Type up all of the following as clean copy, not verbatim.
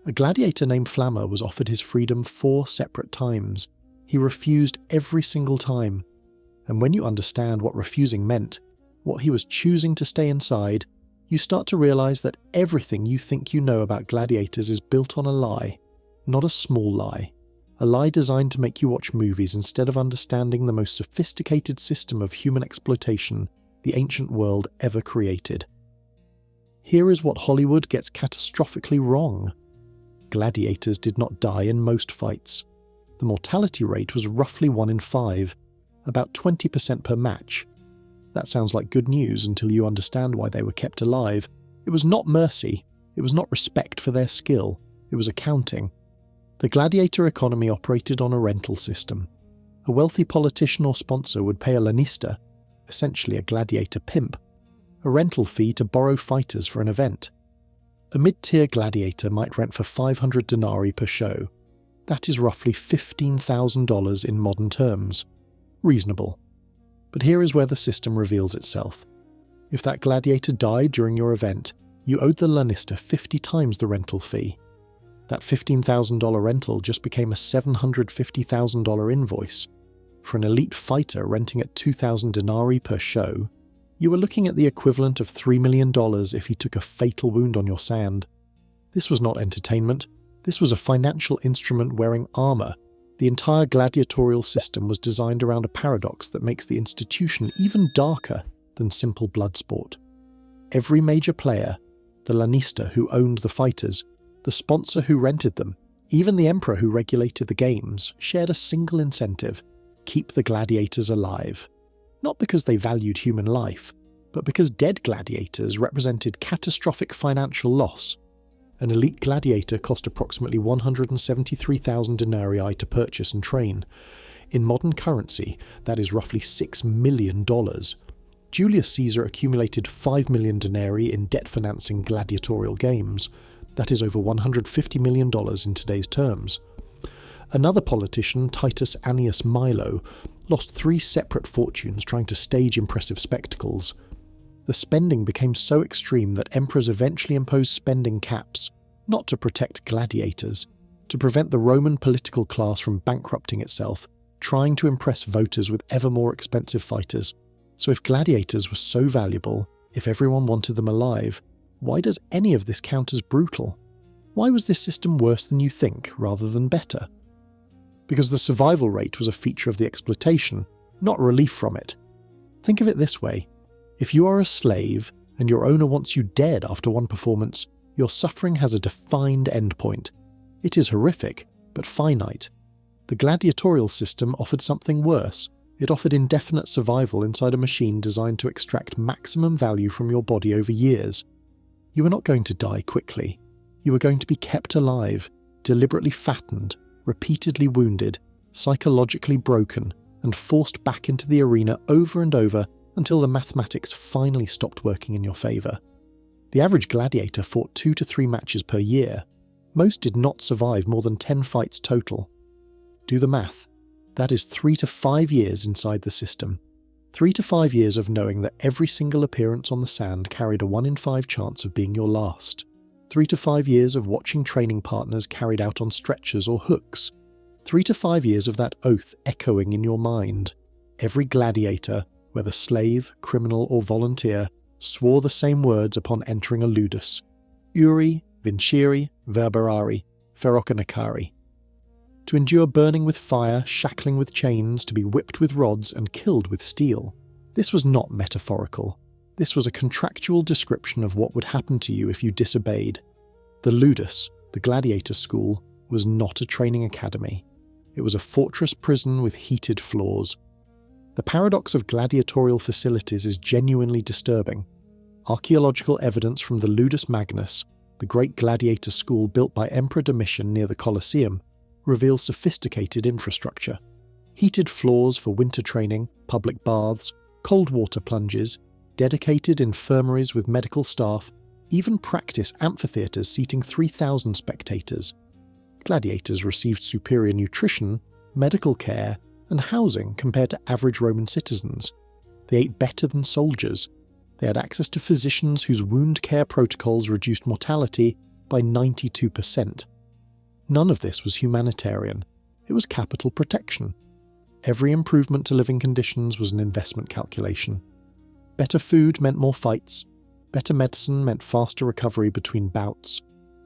A gladiator named Flamma was offered his freedom 4 separate times. He refused every single time. And when you understand what refusing meant, what he was choosing to stay inside, you start to realise that everything you think you know about gladiators is built on a lie. Not a small lie. A lie designed to make you watch movies instead of understanding the most sophisticated system of human exploitation the ancient world ever created. Here is what Hollywood gets catastrophically wrong. Gladiators did not die in most fights. The mortality rate was roughly 1 in 5, about 20% per match. That sounds like good news until you understand why they were kept alive. It was not mercy, it was not respect for their skill, it was accounting. The gladiator economy operated on a rental system. A wealthy politician or sponsor would pay a Lanista, essentially a gladiator pimp, a rental fee to borrow fighters for an event. A mid-tier gladiator might rent for 500 denarii per show. That is roughly $15,000 in modern terms. Reasonable. But here is where the system reveals itself. If that gladiator died during your event, you owed the Lanista 50 times the rental fee. That $15,000 rental just became a $750,000 invoice. For an elite fighter renting at 2,000 denarii per show, you were looking at the equivalent of $3 million if he took a fatal wound on your sand. This was not entertainment, this was a financial instrument wearing armour. The entire gladiatorial system was designed around a paradox that makes the institution even darker than simple blood sport. Every major player, the Lanista who owned the fighters, the sponsor who rented them, even the emperor who regulated the games, shared a single incentive: keep the gladiators alive. Not because they valued human life, but because dead gladiators represented catastrophic financial loss. An elite gladiator cost approximately 173,000 denarii to purchase and train. In modern currency, that is roughly $6 million. Julius Caesar accumulated 5 million denarii in debt-financing gladiatorial games. That is over $150 million in today's terms. Another politician, Titus Annius Milo, lost 3 separate fortunes trying to stage impressive spectacles. The spending became so extreme that emperors eventually imposed spending caps, not to protect gladiators, to prevent the Roman political class from bankrupting itself, trying to impress voters with ever more expensive fighters. So if gladiators were so valuable, if everyone wanted them alive, why does any of this count as brutal? Why was this system worse than you think, rather than better? Because the survival rate was a feature of the exploitation, not relief from it. Think of it this way. If you are a slave, and your owner wants you dead after one performance, your suffering has a defined endpoint. It is horrific, but finite. The gladiatorial system offered something worse. It offered indefinite survival inside a machine designed to extract maximum value from your body over years. You were not going to die quickly. You were going to be kept alive, deliberately fattened, repeatedly wounded, psychologically broken, and forced back into the arena over and over until the mathematics finally stopped working in your favour. The average gladiator fought 2 to 3 matches per year. Most did not survive more than 10 fights total. Do the math. That is 3 to 5 years inside the system. 3 to 5 years of knowing that every single appearance on the sand carried a 1 in 5 chance of being your last. 3 to 5 years of watching training partners carried out on stretchers or hooks. 3 to 5 years of that oath echoing in your mind. Every gladiator, whether slave, criminal or volunteer, swore the same words upon entering a ludus: Uri, vincere, verberari, ferocinacari. To endure burning with fire, shackling with chains, to be whipped with rods and killed with steel. This was not metaphorical. This was a contractual description of what would happen to you if you disobeyed. The Ludus, the gladiator school, was not a training academy. It was a fortress prison with heated floors. The paradox of gladiatorial facilities is genuinely disturbing. Archaeological evidence from the Ludus Magnus, the great gladiator school built by Emperor Domitian near the Colosseum, reveals sophisticated infrastructure. Heated floors for winter training, public baths, cold water plunges, dedicated infirmaries with medical staff, even practice amphitheatres seating 3,000 spectators. Gladiators received superior nutrition, medical care, and housing compared to average Roman citizens. They ate better than soldiers. They had access to physicians whose wound care protocols reduced mortality by 92%. None of this was humanitarian. It was capital protection. Every improvement to living conditions was an investment calculation. Better food meant more fights. Better medicine meant faster recovery between bouts.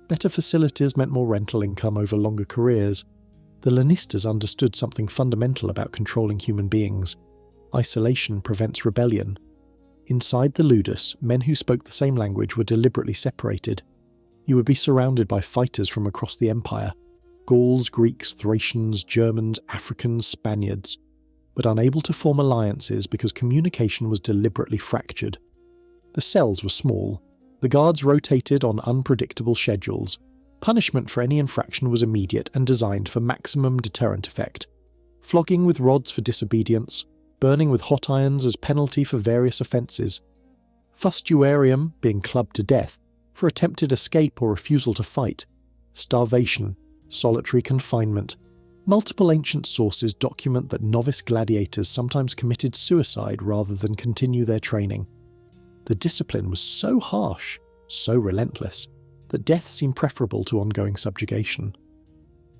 Better facilities meant more rental income over longer careers. The Lanistas understood something fundamental about controlling human beings. Isolation prevents rebellion. Inside the Ludus, men who spoke the same language were deliberately separated. You would be surrounded by fighters from across the empire. Gauls, Greeks, Thracians, Germans, Africans, Spaniards, but unable to form alliances because communication was deliberately fractured. The cells were small. The guards rotated on unpredictable schedules. Punishment for any infraction was immediate and designed for maximum deterrent effect. Flogging with rods for disobedience, burning with hot irons as penalty for various offences. Fustuarium, being clubbed to death, for attempted escape or refusal to fight. Starvation, solitary confinement. Multiple ancient sources document that novice gladiators sometimes committed suicide rather than continue their training. The discipline was so harsh, so relentless, that death seemed preferable to ongoing subjugation.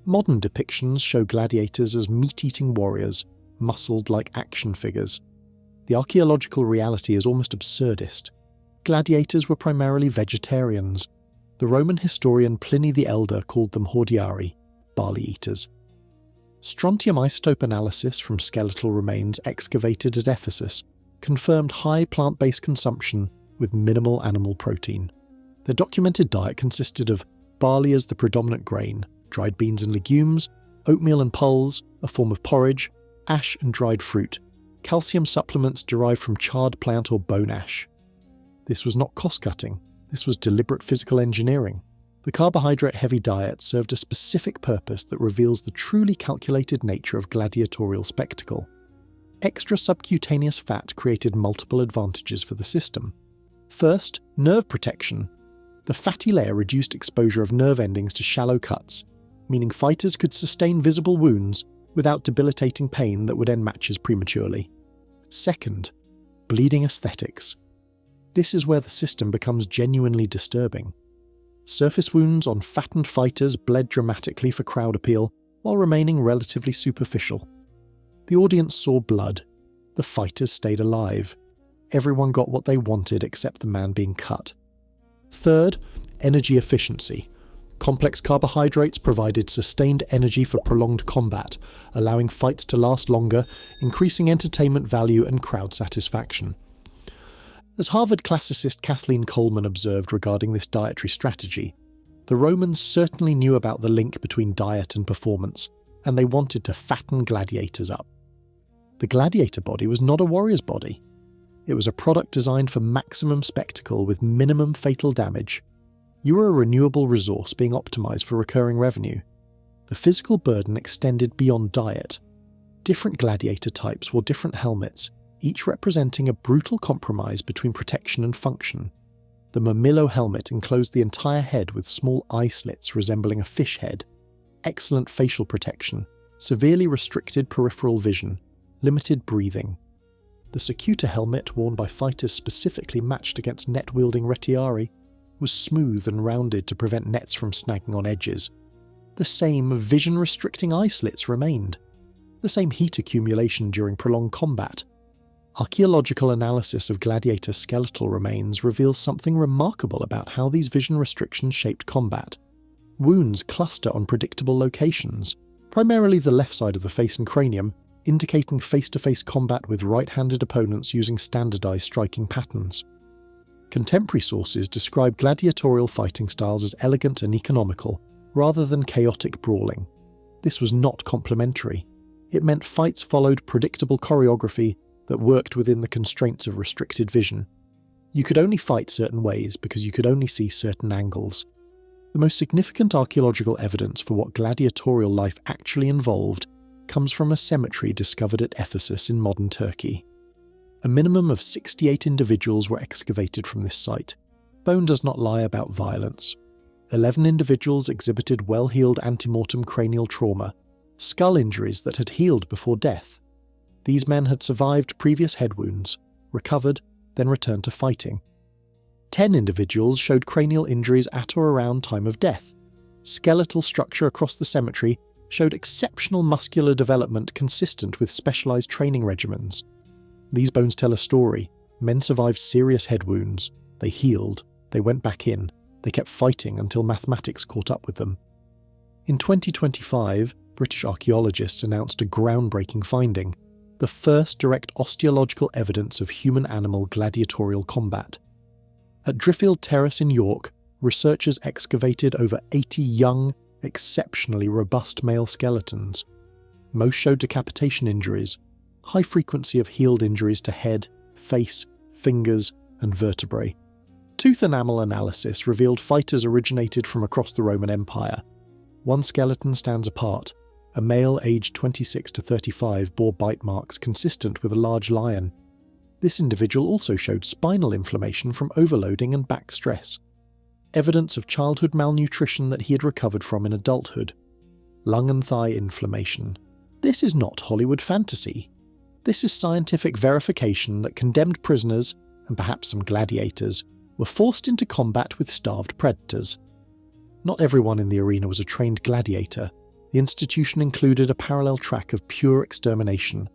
Modern depictions show gladiators as meat-eating warriors, muscled like action figures. The archaeological reality is almost absurdist. Gladiators were primarily vegetarians. The Roman historian Pliny the Elder called them hordeari, barley eaters. Strontium isotope analysis from skeletal remains excavated at Ephesus confirmed high plant-based consumption with minimal animal protein. Their documented diet consisted of barley as the predominant grain, dried beans and legumes, oatmeal and pulse, a form of porridge, ash and dried fruit, calcium supplements derived from charred plant or bone ash. This was not cost-cutting, this was deliberate physical engineering. The carbohydrate-heavy diet served a specific purpose that reveals the truly calculated nature of gladiatorial spectacle. Extra subcutaneous fat created multiple advantages for the system. First, nerve protection. The fatty layer reduced exposure of nerve endings to shallow cuts, meaning fighters could sustain visible wounds without debilitating pain that would end matches prematurely. Second, bleeding aesthetics. This is where the system becomes genuinely disturbing. Surface wounds on fattened fighters bled dramatically for crowd appeal while remaining relatively superficial. The audience saw blood. The fighters stayed alive. Everyone got what they wanted except the man being cut. Third, energy efficiency. Complex carbohydrates provided sustained energy for prolonged combat, allowing fights to last longer, increasing entertainment value and crowd satisfaction. As Harvard classicist Kathleen Coleman observed regarding this dietary strategy, the Romans certainly knew about the link between diet and performance, and they wanted to fatten gladiators up. The gladiator body was not a warrior's body. It was a product designed for maximum spectacle with minimum fatal damage. You were a renewable resource being optimized for recurring revenue. The physical burden extended beyond diet. Different gladiator types wore different helmets, each representing a brutal compromise between protection and function. The Murmillo helmet enclosed the entire head with small eye slits resembling a fish head. Excellent facial protection, severely restricted peripheral vision, limited breathing. The Circuita helmet, worn by fighters specifically matched against net-wielding retiari, was smooth and rounded to prevent nets from snagging on edges. The same vision-restricting eye slits remained. The same heat accumulation during prolonged combat. Archaeological analysis of gladiator skeletal remains reveals something remarkable about how these vision restrictions shaped combat. Wounds cluster on predictable locations, primarily the left side of the face and cranium, indicating face-to-face combat with right-handed opponents using standardized striking patterns. Contemporary sources describe gladiatorial fighting styles as elegant and economical, rather than chaotic brawling. This was not complementary. It meant fights followed predictable choreography that worked within the constraints of restricted vision. You could only fight certain ways because you could only see certain angles. The most significant archaeological evidence for what gladiatorial life actually involved comes from a cemetery discovered at Ephesus in modern Turkey. A minimum of 68 individuals were excavated from this site. Bone does not lie about violence. 11 individuals exhibited well-healed antemortem cranial trauma, skull injuries that had healed before death. These men had survived previous head wounds, recovered, then returned to fighting. 10 individuals showed cranial injuries at or around time of death. skeletal structure across the cemetery showed exceptional muscular development consistent with specialised training regimens. These bones tell a story. Men survived serious head wounds. They healed. They went back in. They kept fighting until mathematics caught up with them. In 2025, British archaeologists announced a groundbreaking finding: the first direct osteological evidence of human-animal gladiatorial combat. At Driffield Terrace in York, researchers excavated over 80 young, exceptionally robust male skeletons. Most showed decapitation injuries, high frequency of healed injuries to head, face, fingers, and vertebrae. Tooth enamel analysis revealed fighters originated from across the Roman Empire. One skeleton stands apart. A male aged 26 to 35 bore bite marks consistent with a large lion. This individual also showed spinal inflammation from overloading and back stress. Evidence of childhood malnutrition that he had recovered from in adulthood. Lung and thigh inflammation. This is not Hollywood fantasy. This is scientific verification that condemned prisoners, and perhaps some gladiators, were forced into combat with starved predators. Not everyone in the arena was a trained gladiator. The institution included a parallel track of pure extermination.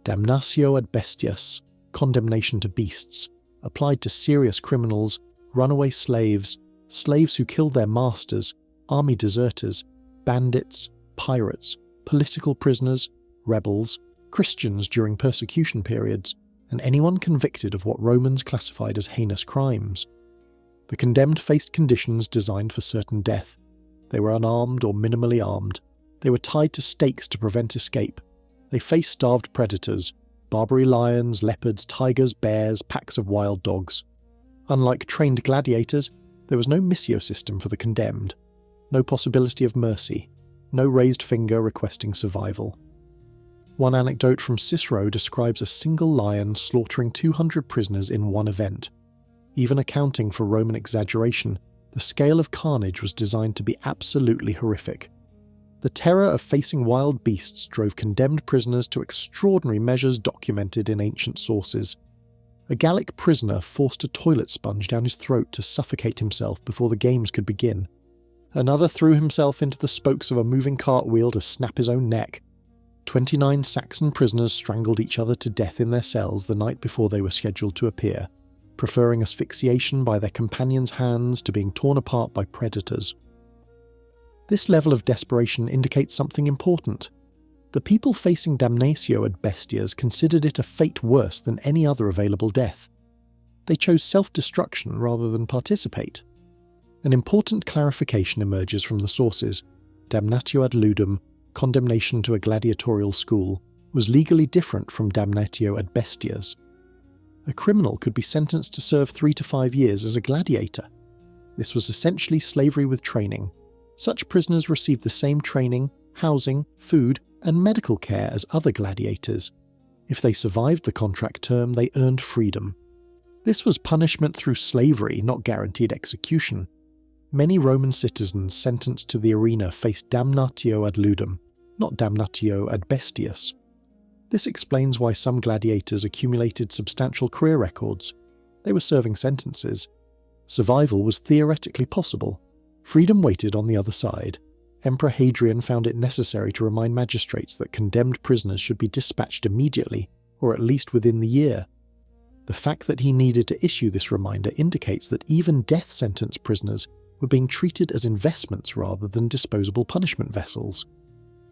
Damnatio ad Bestias, condemnation to beasts, applied to serious criminals, runaway slaves, slaves who killed their masters, army deserters, bandits, pirates, political prisoners, rebels, Christians during persecution periods, and anyone convicted of what Romans classified as heinous crimes. The condemned faced conditions designed for certain death. They were unarmed or minimally armed. They were tied to stakes to prevent escape. They faced starved predators, Barbary lions, leopards, tigers, bears, packs of wild dogs. Unlike trained gladiators, there was no Missio system for the condemned. No possibility of mercy. No raised finger requesting survival. One anecdote from Cicero describes a single lion slaughtering 200 prisoners in one event. Even accounting for Roman exaggeration, the scale of carnage was designed to be absolutely horrific. The terror of facing wild beasts drove condemned prisoners to extraordinary measures documented in ancient sources. A Gallic prisoner forced a toilet sponge down his throat to suffocate himself before the games could begin. Another threw himself into the spokes of a moving cartwheel to snap his own neck. 29 Saxon prisoners strangled each other to death in their cells the night before they were scheduled to appear, preferring asphyxiation by their companions' hands to being torn apart by predators. This level of desperation indicates something important. The people facing Damnatio ad Bestias considered it a fate worse than any other available death. They chose self-destruction rather than participate. An important clarification emerges from the sources. Damnatio ad ludum, condemnation to a gladiatorial school, was legally different from damnatio ad bestias. A criminal could be sentenced to serve 3 to 5 years as a gladiator. This was essentially slavery with training. Such prisoners received the same training, housing, food, and medical care as other gladiators. If they survived the contract term, they earned freedom. This was punishment through slavery, not guaranteed execution. Many Roman citizens sentenced to the arena faced damnatio ad ludum, not damnatio ad bestias. This explains why some gladiators accumulated substantial career records. They were serving sentences. Survival was theoretically possible. Freedom waited on the other side. Emperor Hadrian found it necessary to remind magistrates that condemned prisoners should be dispatched immediately, or at least within the year. The fact that he needed to issue this reminder indicates that even death sentence prisoners were being treated as investments rather than disposable punishment vessels.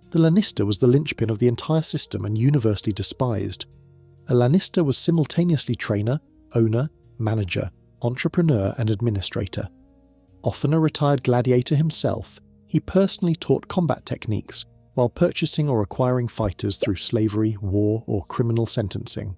The Lanista was the linchpin of the entire system and universally despised. A Lanista was simultaneously trainer, owner, manager, entrepreneur and administrator. Often a retired gladiator himself, he personally taught combat techniques while purchasing or acquiring fighters through slavery, war or criminal sentencing.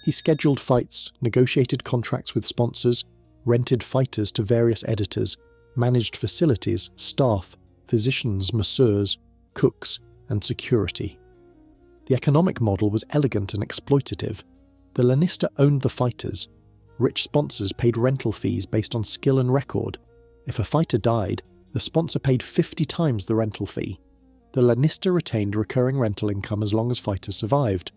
He scheduled fights, negotiated contracts with sponsors, rented fighters to various editors, managed facilities, staff, physicians, masseurs, cooks, and security. The economic model was elegant and exploitative. The Lanista owned the fighters. Rich sponsors paid rental fees based on skill and record. If a fighter died, the sponsor paid 50 times the rental fee. The Lanista retained recurring rental income as long as fighters survived.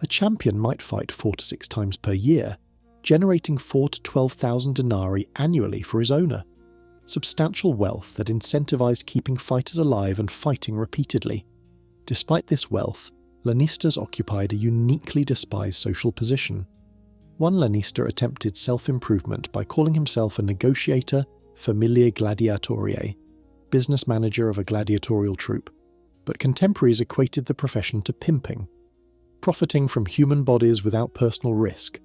A champion might fight 4 to 6 times per year, generating 4 to 12,000 denarii annually for his owner. substantial wealth that incentivized keeping fighters alive and fighting repeatedly. Despite this wealth, Lanistas occupied a uniquely despised social position. One Lanista attempted self-improvement by calling himself a negotiator familiae gladiatoriae, business manager of a gladiatorial troupe, but contemporaries equated the profession to pimping, profiting from human bodies without personal risk.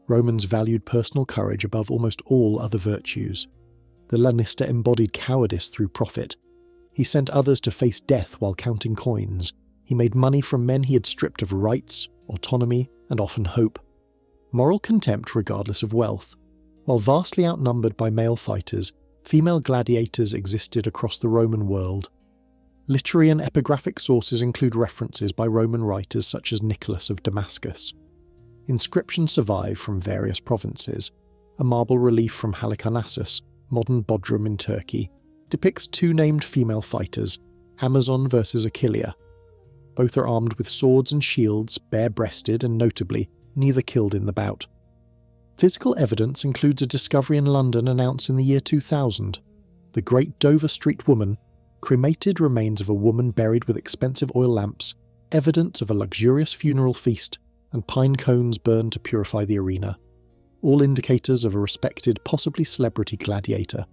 Romans valued personal courage above almost all other virtues. The Lanista embodied cowardice through profit. He sent others to face death while counting coins. He made money from men he had stripped of rights, autonomy, and often hope. Moral contempt regardless of wealth. While vastly outnumbered by male fighters, female gladiators existed across the Roman world. Literary and epigraphic sources include references by Roman writers such as Nicholas of Damascus. Inscriptions survive from various provinces. A marble relief from Halicarnassus, modern Bodrum in Turkey, depicts two named female fighters, Amazon versus Achillea. Both are armed with swords and shields, bare-breasted, and notably, neither killed in the bout. Physical evidence includes a discovery in London announced in the year 2000. The Great Dover Street Woman, cremated remains of a woman buried with expensive oil lamps, evidence of a luxurious funeral feast, and pine cones burned to purify the arena. All indicators of a respected, possibly celebrity gladiator.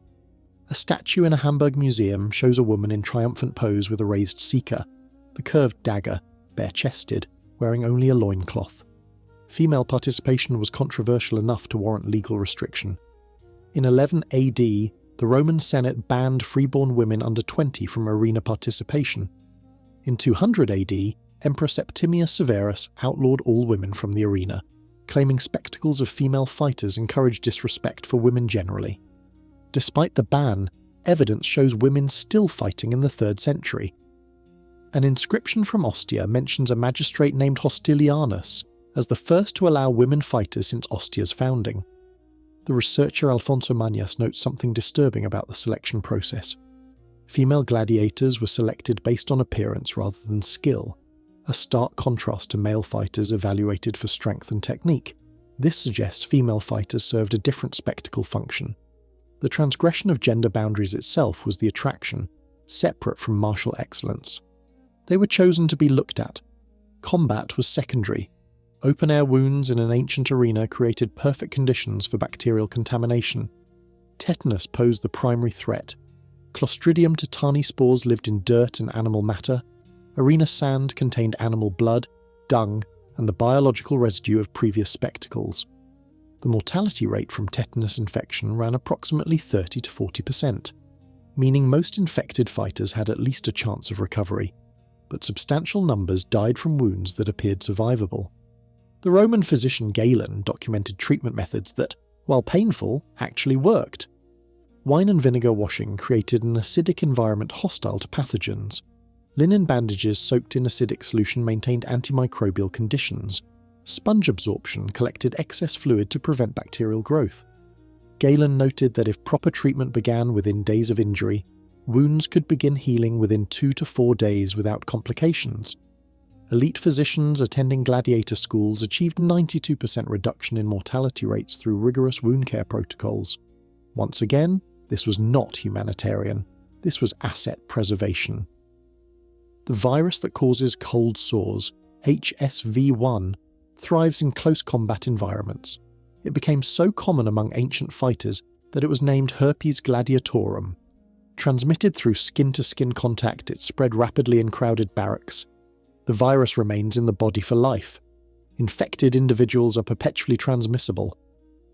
A statue in a Hamburg museum shows a woman in triumphant pose with a raised sika, the curved dagger, bare-chested, wearing only a loincloth. Female participation was controversial enough to warrant legal restriction. In 11 AD, the Roman Senate banned freeborn women under 20 from arena participation. In 200 AD, Emperor Septimius Severus outlawed all women from the arena, claiming spectacles of female fighters encouraged disrespect for women generally. Despite the ban, evidence shows women still fighting in the 3rd century. An inscription from Ostia mentions a magistrate named Hostilianus as the first to allow women fighters since Ostia's founding. The researcher Alfonso Mañas notes something disturbing about the selection process. Female gladiators were selected based on appearance rather than skill, a stark contrast to male fighters evaluated for strength and technique. This suggests female fighters served a different spectacle function. The transgression of gender boundaries itself was the attraction, separate from martial excellence. They were chosen to be looked at. Combat was secondary. Open-air wounds in an ancient arena created perfect conditions for bacterial contamination. Tetanus posed the primary threat. Clostridium tetani spores lived in dirt and animal matter. Arena sand contained animal blood, dung, and the biological residue of previous spectacles. The mortality rate from tetanus infection ran approximately 30 to 40%, meaning most infected fighters had at least a chance of recovery, but substantial numbers died from wounds that appeared survivable. The Roman physician Galen documented treatment methods that, while painful, actually worked. Wine and vinegar washing created an acidic environment hostile to pathogens. Linen bandages soaked in acidic solution maintained antimicrobial conditions. Sponge absorption collected excess fluid to prevent bacterial growth. Galen noted that if proper treatment began within days of injury, wounds could begin healing within 2 to 4 days without complications. Elite physicians attending gladiator schools achieved 92% reduction in mortality rates through rigorous wound care protocols. Once again, this was not humanitarian. This was asset preservation. The virus that causes cold sores, HSV1, thrives in close combat environments. It became so common among ancient fighters that it was named Herpes Gladiatorum. Transmitted through skin-to-skin contact, it spread rapidly in crowded barracks. The virus remains in the body for life. Infected individuals are perpetually transmissible.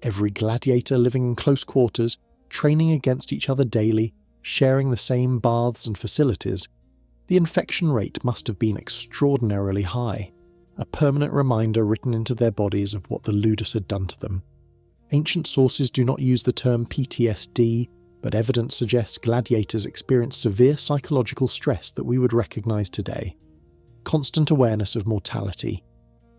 Every gladiator living in close quarters, training against each other daily, sharing the same baths and facilities, the infection rate must have been extraordinarily high, a permanent reminder written into their bodies of what the Ludus had done to them. Ancient sources do not use the term PTSD, but evidence suggests gladiators experienced severe psychological stress that we would recognize today. Constant awareness of mortality.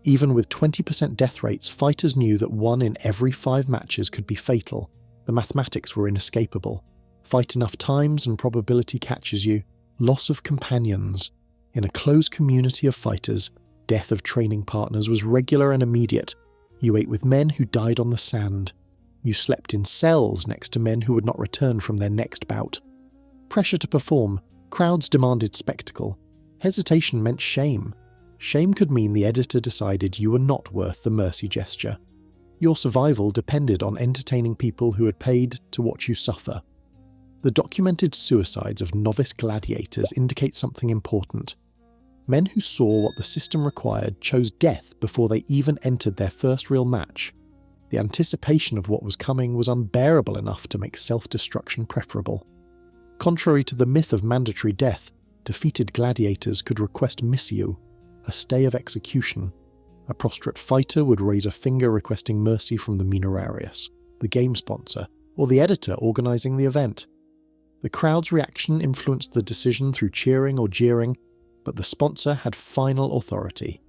Even with 20% death rates, fighters knew that 1 in every 5 matches could be fatal. The mathematics were inescapable. Fight enough times and probability catches you. Loss of companions. In a closed community of fighters, death of training partners was regular and immediate. You ate with men who died on the sand. You slept in cells next to men who would not return from their next bout. Pressure to perform, crowds demanded spectacle. Hesitation meant shame. Shame could mean the editor decided you were not worth the mercy gesture. Your survival depended on entertaining people who had paid to watch you suffer. The documented suicides of novice gladiators indicate something important. Men who saw what the system required chose death before they even entered their first real match. The anticipation of what was coming was unbearable enough to make self-destruction preferable. Contrary to the myth of mandatory death, defeated gladiators could request Missio, a stay of execution. A prostrate fighter would raise a finger requesting mercy from the Minerarius, the game sponsor, or the editor organising the event. The crowd's reaction influenced the decision through cheering or jeering, but the sponsor had final authority.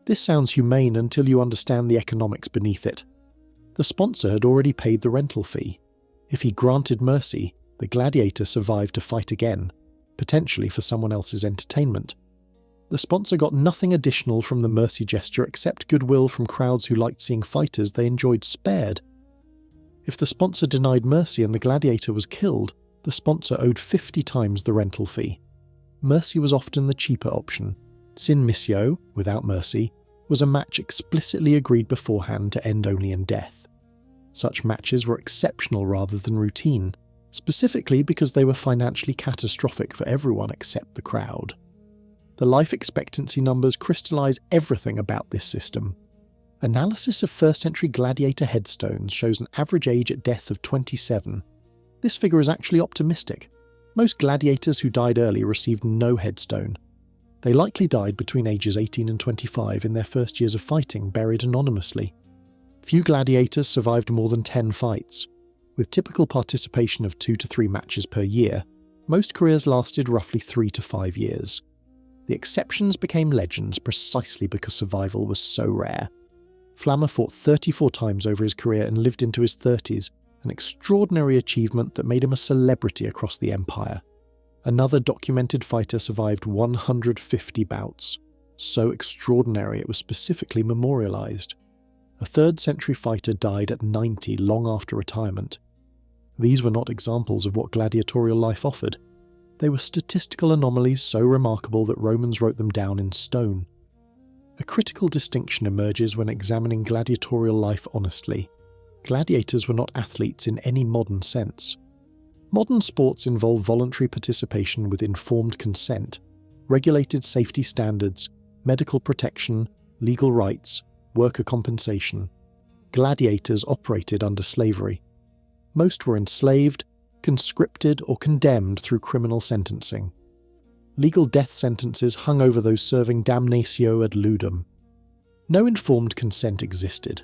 This sounds humane until you understand the economics beneath it. The sponsor had already paid the rental fee. If he granted mercy, the gladiator survived to fight again, potentially for someone else's entertainment. The sponsor got nothing additional from the mercy gesture except goodwill from crowds who liked seeing fighters they enjoyed spared. If the sponsor denied mercy and the gladiator was killed, the sponsor owed 50 times the rental fee. Mercy was often the cheaper option. Sin Missio, without mercy, was a match explicitly agreed beforehand to end only in death. Such matches were exceptional rather than routine, specifically because they were financially catastrophic for everyone except the crowd. The life expectancy numbers crystallize everything about this system. Analysis of 1st century gladiator headstones shows an average age at death of 27. This figure is actually optimistic. Most gladiators who died early received no headstone. They likely died between ages 18 and 25 in their first years of fighting, buried anonymously. Few gladiators survived more than 10 fights. With typical participation of 2 to 3 matches per year, most careers lasted roughly 3 to 5 years. The exceptions became legends precisely because survival was so rare. Flamma fought 34 times over his career and lived into his 30s, an extraordinary achievement that made him a celebrity across the empire. Another documented fighter survived 150 bouts, so extraordinary it was specifically memorialized. A 3rd century fighter died at 90 long after retirement. These were not examples of what gladiatorial life offered. They were statistical anomalies so remarkable that Romans wrote them down in stone. A critical distinction emerges when examining gladiatorial life honestly. Gladiators were not athletes in any modern sense. Modern sports involve voluntary participation with informed consent, regulated safety standards, medical protection, legal rights, worker compensation. Gladiators operated under slavery. Most were enslaved, conscripted or condemned through criminal sentencing. Legal death sentences hung over those serving Damnatio ad ludum. No informed consent existed.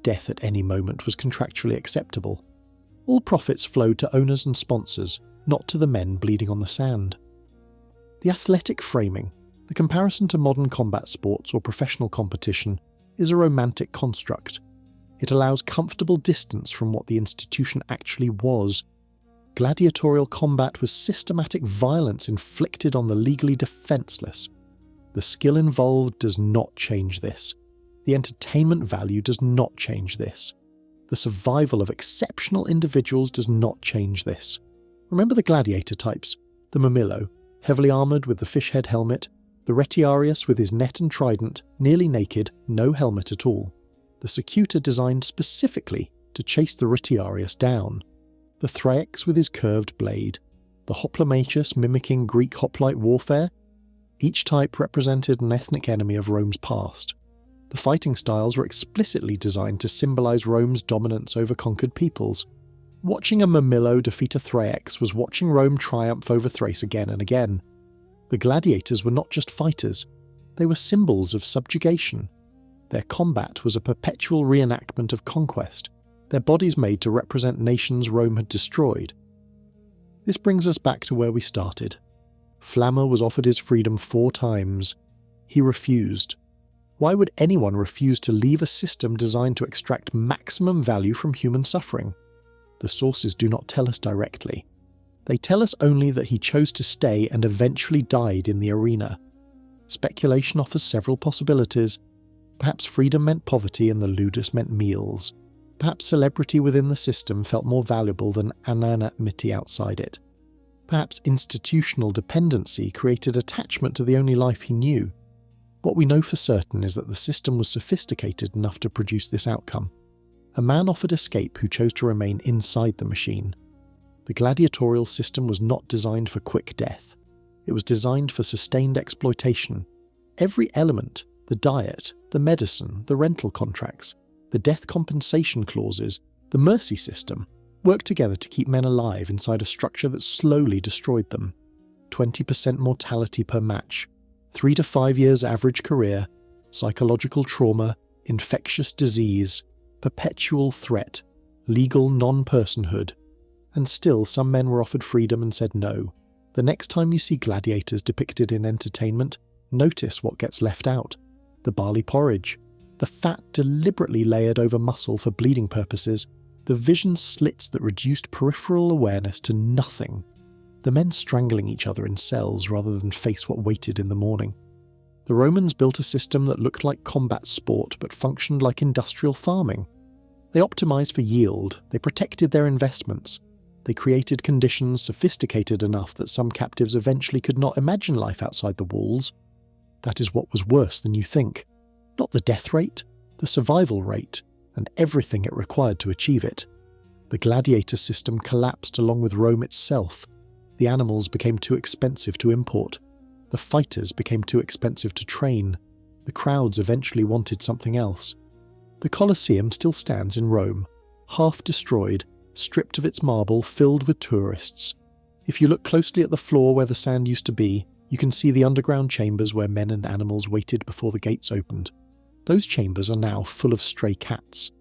Death at any moment was contractually acceptable. All profits flowed to owners and sponsors, not to the men bleeding on the sand. The athletic framing, the comparison to modern combat sports or professional competition, is a romantic construct. It allows comfortable distance from what the institution actually was. Gladiatorial combat was systematic violence inflicted on the legally defenseless. The skill involved does not change this. The entertainment value does not change this. The survival of exceptional individuals does not change this. Remember the gladiator types: the Murmillo, heavily armoured with the fish head helmet; the Retiarius with his net and trident, nearly naked, no helmet at all; the Secutor designed specifically to chase the Retiarius down; the Thraex with his curved blade; the Hoplomachus mimicking Greek hoplite warfare. Each type represented an ethnic enemy of Rome's past. The fighting styles were explicitly designed to symbolise Rome's dominance over conquered peoples. Watching a Murmillo defeat a Thraex was watching Rome triumph over Thrace again and again. The gladiators were not just fighters, they were symbols of subjugation. Their combat was a perpetual reenactment of conquest, their bodies made to represent nations Rome had destroyed. This brings us back to where we started. Flamma was offered his freedom 4 times. He refused. Why would anyone refuse to leave a system designed to extract maximum value from human suffering? The sources do not tell us directly. They tell us only that he chose to stay and eventually died in the arena. Speculation offers several possibilities. Perhaps freedom meant poverty and the Ludus meant meals. Perhaps celebrity within the system felt more valuable than anonymity outside it. Perhaps institutional dependency created attachment to the only life he knew. What we know for certain is that the system was sophisticated enough to produce this outcome. A man offered escape who chose to remain inside the machine. The gladiatorial system was not designed for quick death. It was designed for sustained exploitation. Every element, the diet, the medicine, the rental contracts, the death compensation clauses, the mercy system, worked together to keep men alive inside a structure that slowly destroyed them. 20% mortality per match, 3 to 5 years average career, psychological trauma, infectious disease, perpetual threat, legal non-personhood. And still some men were offered freedom and said no. The next time you see gladiators depicted in entertainment, notice what gets left out. The barley porridge, the fat deliberately layered over muscle for bleeding purposes, the vision slits that reduced peripheral awareness to nothing. The men strangling each other in cells rather than face what waited in the morning. The Romans built a system that looked like combat sport but functioned like industrial farming. They optimized for yield, they protected their investments. They created conditions sophisticated enough that some captives eventually could not imagine life outside the walls. That is what was worse than you think. Not the death rate, the survival rate, and everything it required to achieve it. The gladiator system collapsed along with Rome itself. The animals became too expensive to import. The fighters became too expensive to train. The crowds eventually wanted something else. The Colosseum still stands in Rome, half destroyed, stripped of its marble, filled with tourists. If you look closely at the floor where the sand used to be, you can see the underground chambers where men and animals waited before the gates opened. Those chambers are now full of stray cats.